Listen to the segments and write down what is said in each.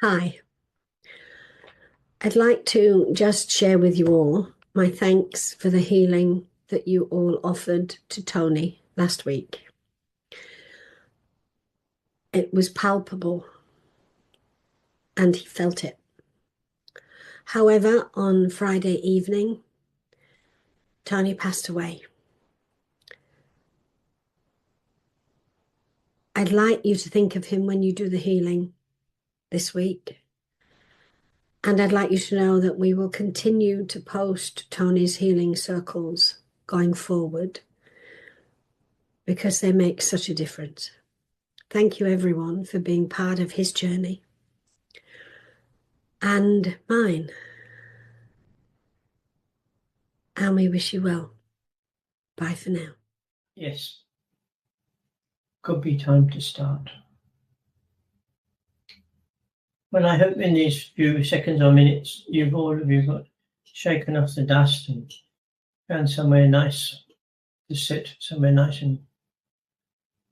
Hi, I'd like to just share with you all my thanks for the healing that you all offered to Tony last week. It was palpable and he felt it. However, on Friday evening, Tony passed away. I'd like you to think of him when you do the healing this week. And I'd like you to know that we will continue to post Tony's healing circles going forward because they make such a difference. Thank you, everyone, for being part of his journey and mine. And we wish you well. Bye for now. Yes, could be time to start. Well, I hope in these few seconds or minutes, all of you got shaken off the dust and found somewhere nice to sit, somewhere nice and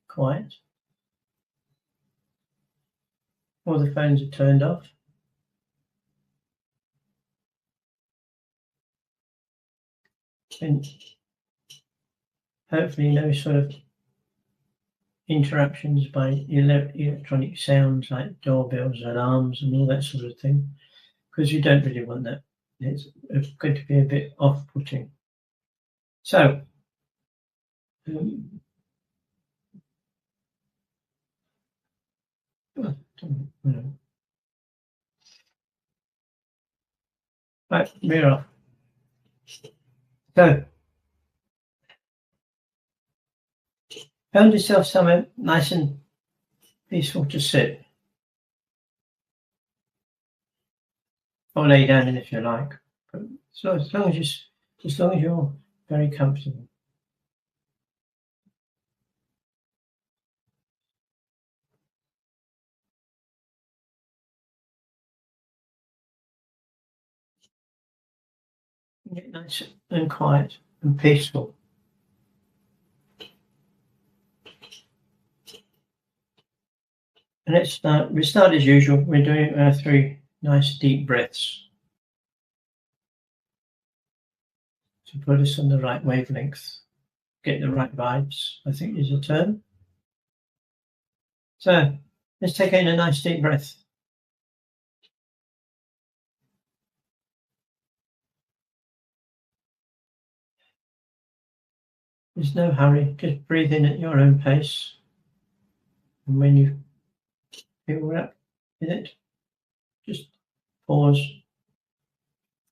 quiet. All the phones are turned off. And hopefully no sort of interruptions by electronic sounds like doorbells, alarms and all that sort of thing, because you don't really want that. It's going to be a bit off-putting. So, right, we're off. So, found yourself somewhere nice and peaceful to sit. Or lay down in if you like. But as long as you're very comfortable. Get nice and quiet and peaceful. And let's start. We start as usual. We're doing our 3 nice deep breaths to put us on the right wavelength, get the right vibes, I think is a term. So let's take in a nice deep breath. There's no hurry, just breathe in at your own pace. And when you feel wrapped in it, just pause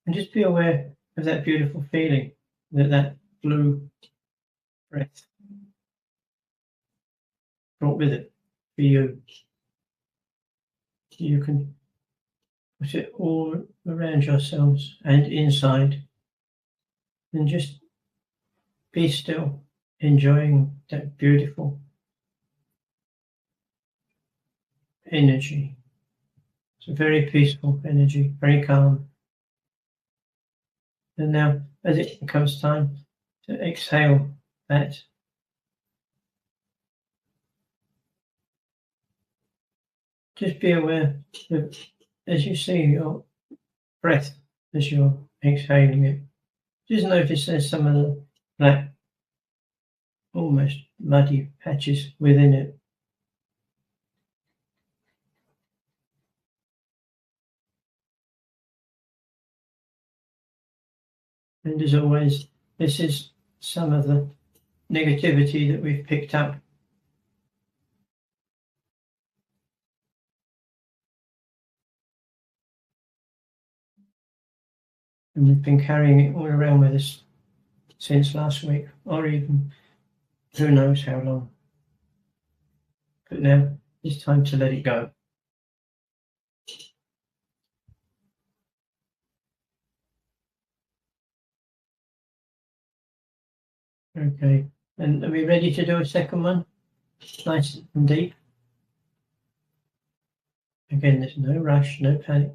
and just be aware of that beautiful feeling that blue breath brought with it for you. You can put it all around yourselves and inside, and just be still, enjoying that beautiful energy. It's a very peaceful energy, very calm. And now, as it becomes time to exhale that, just be aware that as you see your breath as you're exhaling it, just notice there's some of the black, almost muddy patches within it. And as always, this is some of the negativity that we've picked up. And we've been carrying it all around with us since last week, or even who knows how long. But now it's time to let it go. Okay, and are we ready to do a second one? Nice and deep. Again, there's no rush, no panic.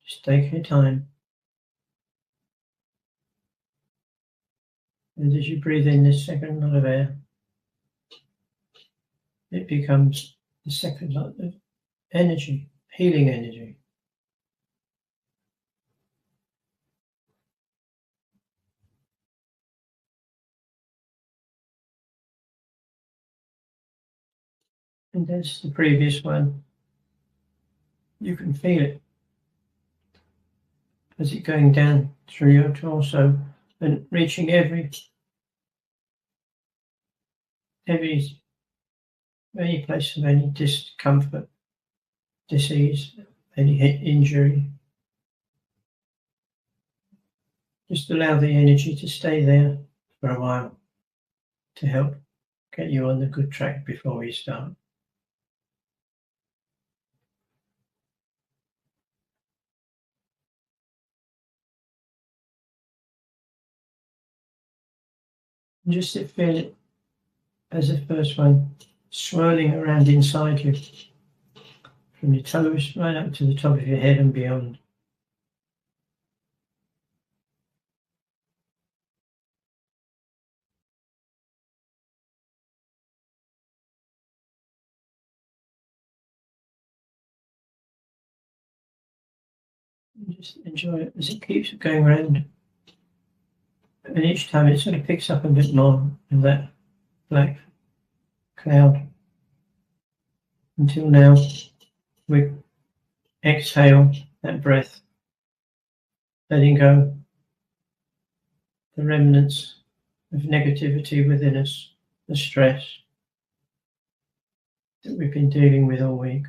Just take your time. And as you breathe in this second lot of air, it becomes the second lot of energy, healing energy. And as the previous one, you can feel it as it going down through your torso and reaching every place of any discomfort, disease, any injury. Just allow the energy to stay there for a while to help get you on the good track before we start. And just feel it as the first one swirling around inside you, from your toes right up to the top of your head and beyond. And just enjoy it as it keeps going around. And each time it sort of picks up a bit more of that black cloud, until now we exhale that breath, letting go the remnants of negativity within us, the stress that we've been dealing with all week.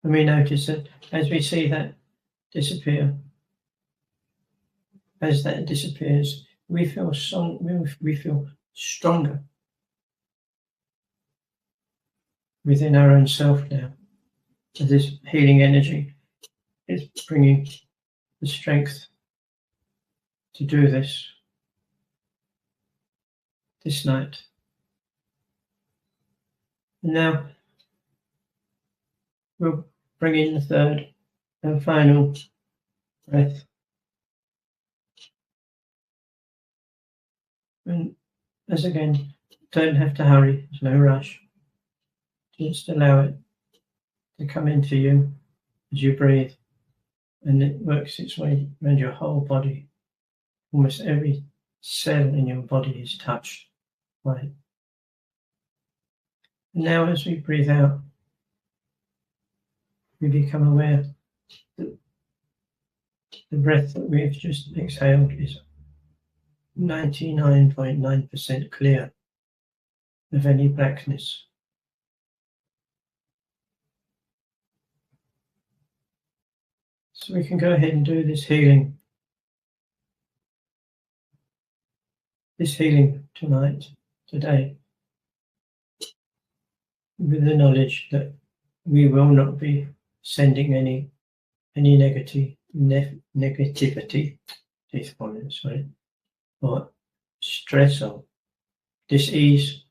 And we notice that as we see that disappear, as that disappears, we feel stronger within our own self now. So this healing energy is bringing the strength to do this night. And now we'll bring in the third and final breath. And as again, don't have to hurry, there's no rush. Just allow it to come into you as you breathe, and it works its way around your whole body. Almost every cell in your body is touched by it. And now as we breathe out, we become aware that the breath that we've just exhaled is 99.9% clear of any blackness. So we can go ahead and do this healing tonight, today, with the knowledge that we will not be sending any negativity, or stress or dis-ease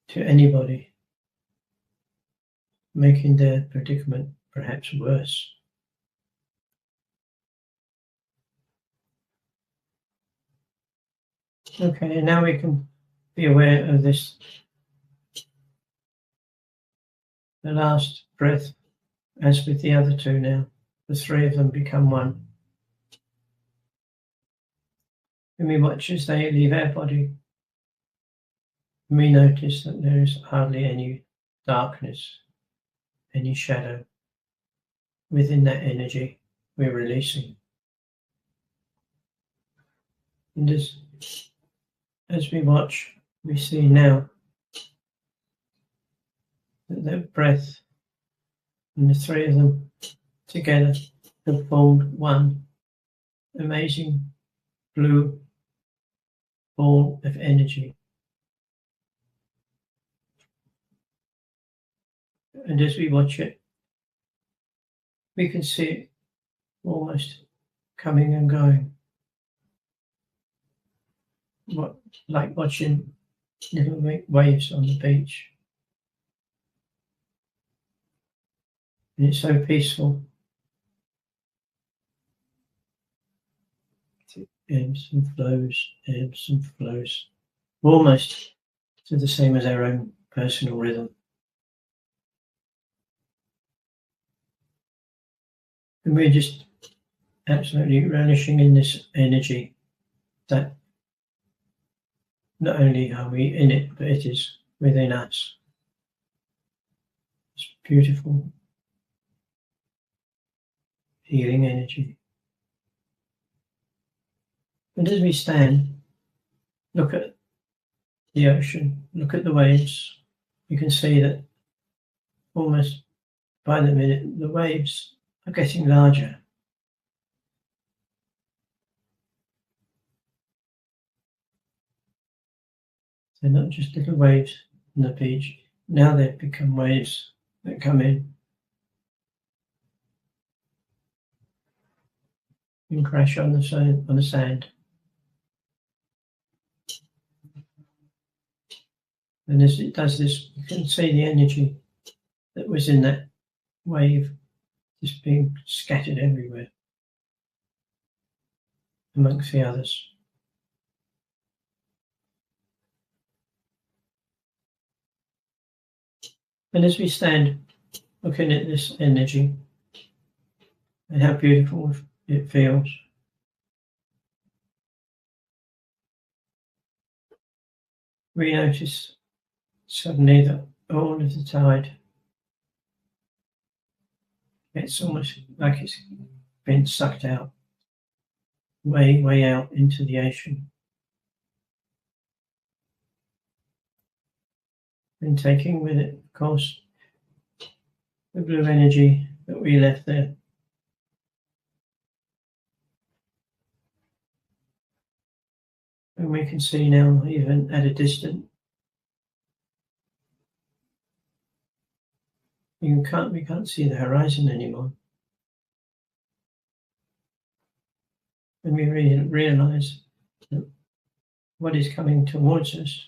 to anybody, making their predicament perhaps worse. Okay, and now we can be aware of this, the last breath, as with the other two now. The three of them become one. And we watch as they leave our body. And we notice that there is hardly any darkness, any shadow within that energy we're releasing. And as we watch, we see now that the breath and the three of them together have formed one amazing blue ball of energy. And as we watch it, we can see it almost coming and going. Like watching little waves on the beach. And it's so peaceful. It ebbs and flows, almost to the same as our own personal rhythm. And we're just absolutely relishing in this energy that not only are we in it, but it is within us. It's beautiful healing energy. And as we stand, look at the ocean, look at the waves, you can see that almost by the minute the waves are getting larger. They're not just little waves on the beach, now they've become waves that come in and crash on the sand. And as it does this, you can see the energy that was in that wave just being scattered everywhere amongst the others. And as we stand looking at this energy and how beautiful it feels, we notice suddenly that all of the tide, it's almost like it's been sucked out, way out into the ocean. And taking with it, of course, the blue energy that we left there. And we can see now, even at a distance, we can't see the horizon anymore. And we realize that what is coming towards us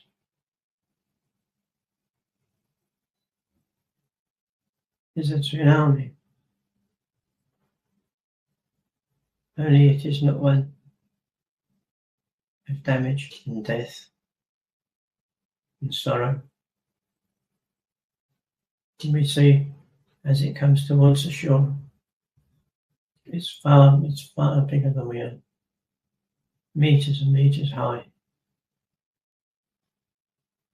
is a tsunami. Only it is not one of damage and death and sorrow. And we see as it comes towards the shore, it's far bigger than we are, meters and meters high.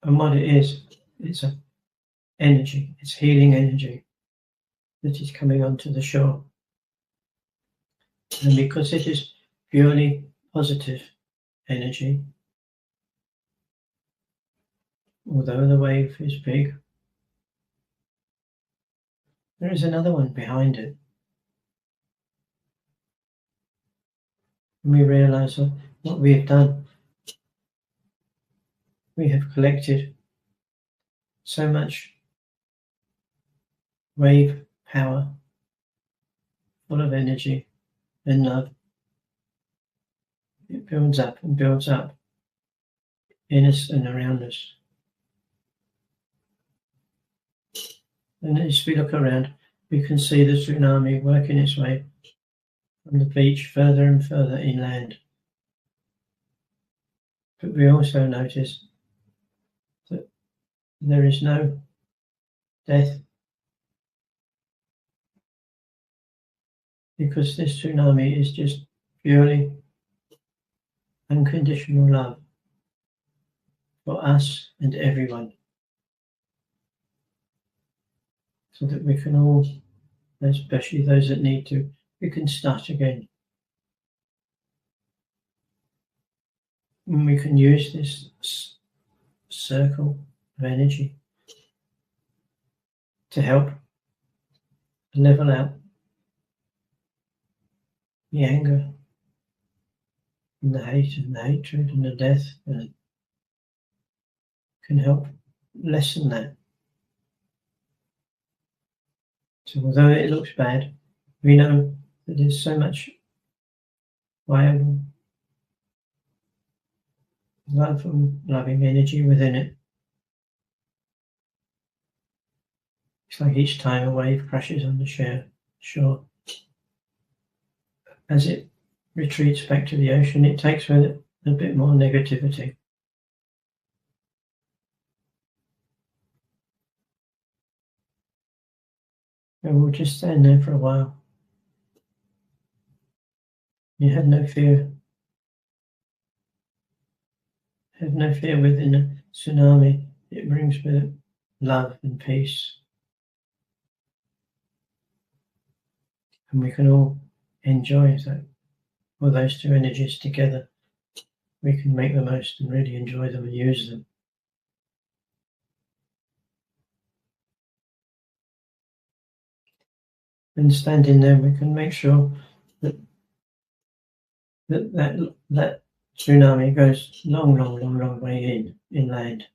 And what it is, it's an energy, it's healing energy that is coming onto the shore. And because it is purely positive energy, although the wave is big, there is another one behind it. And we realize that what we have done, we have collected so much wave power, full of energy and love. It builds up and builds up in us and around us. And as we look around, we can see the tsunami working its way from the beach further and further inland. But we also notice that there is no death, because this tsunami is just purely unconditional love for us and everyone, so that we can all, especially those that need to, we can start again. And we can use this circle of energy to help level out the anger and the hate and the hatred and the death, and it can help lessen that. So although it looks bad, we know that there's so much viable love and loving energy within it. It's like each time a wave crashes on the shore, as it retreats back to the ocean, it takes with it a bit more negativity. And we'll just stand there for a while. You have no fear. Have no fear within a tsunami. It brings with it love and peace. And we can all enjoy that. All those two energies together, we can make the most and really enjoy them and use them. And standing there, we can make sure that that tsunami goes long way inland,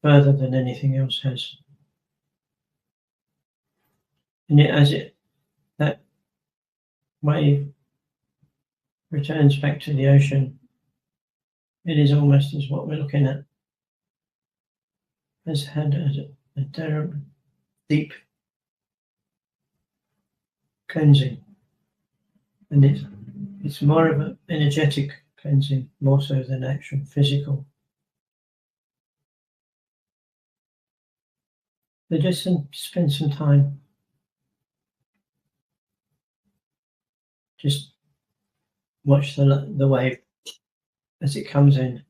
further than anything else has. And that wave returns back to the ocean, it is almost as what we're looking at has had a terrible, deep cleansing, and it's more of an energetic cleansing, more so than actual physical. So just spend some time just watch the wave as it comes in.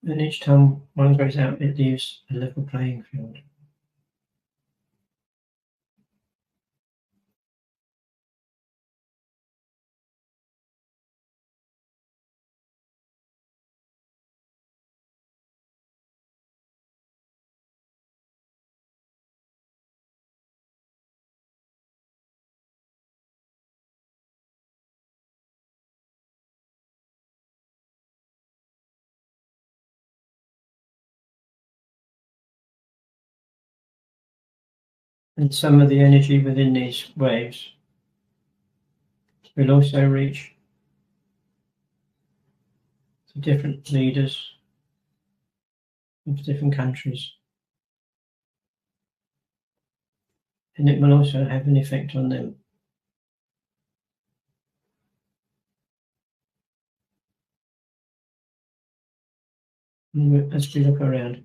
And each time one goes out, it leaves a level playing field. And some of the energy within these waves will also reach to different leaders of different countries. And it will also have an effect on them. And as we look around,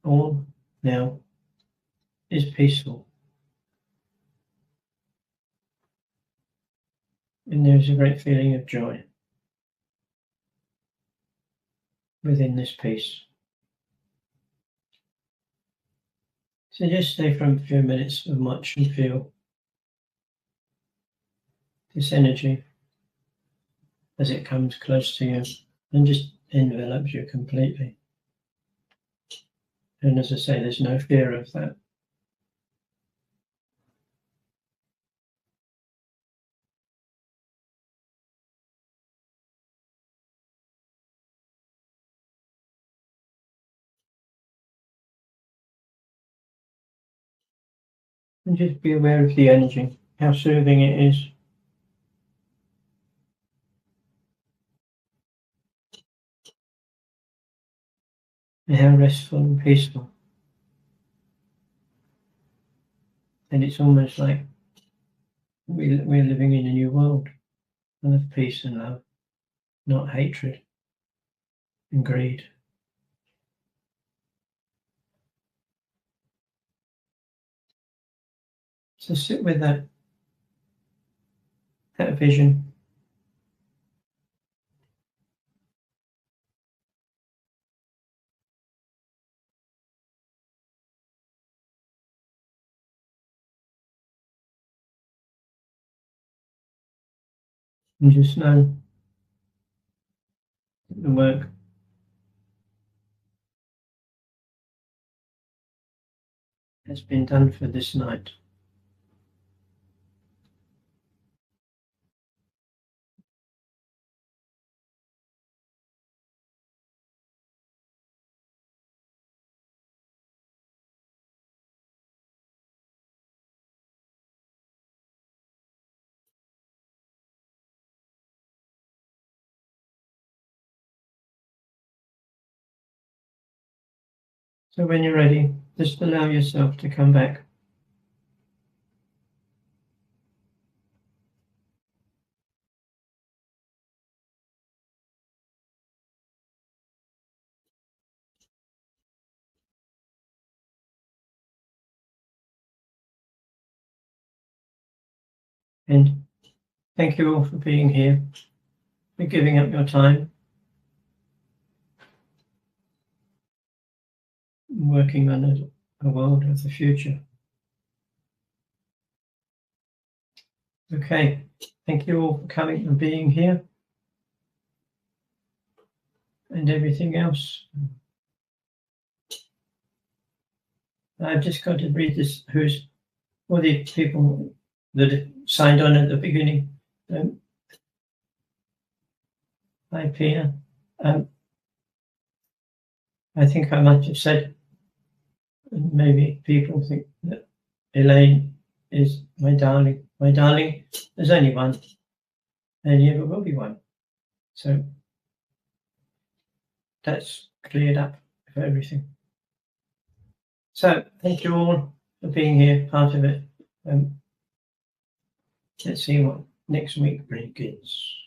all now is peaceful. And there's a great feeling of joy within this peace. So just stay for a few minutes and watch and feel this energy as it comes close to you and just envelops you completely. And as I say, there's no fear of that. And just be aware of the energy, how soothing it is. And how restful and peaceful. And it's almost like we're living in a new world, one of peace and love, not hatred and greed. So sit with that vision. And just know that the work has been done for this night. So when you're ready, just allow yourself to come back. And thank you all for being here, for giving up your time, working on a world of the future. Okay, thank you all for coming and being here, and everything else. I've just got to read this. Who's all the people that signed on at the beginning? Hi, Pina. I think I might have said, maybe people think that Elaine is my darling. My darling, there's only one, and never will be one. So that's cleared up for everything. So thank you all for being here, part of it. Let's see what next week brings.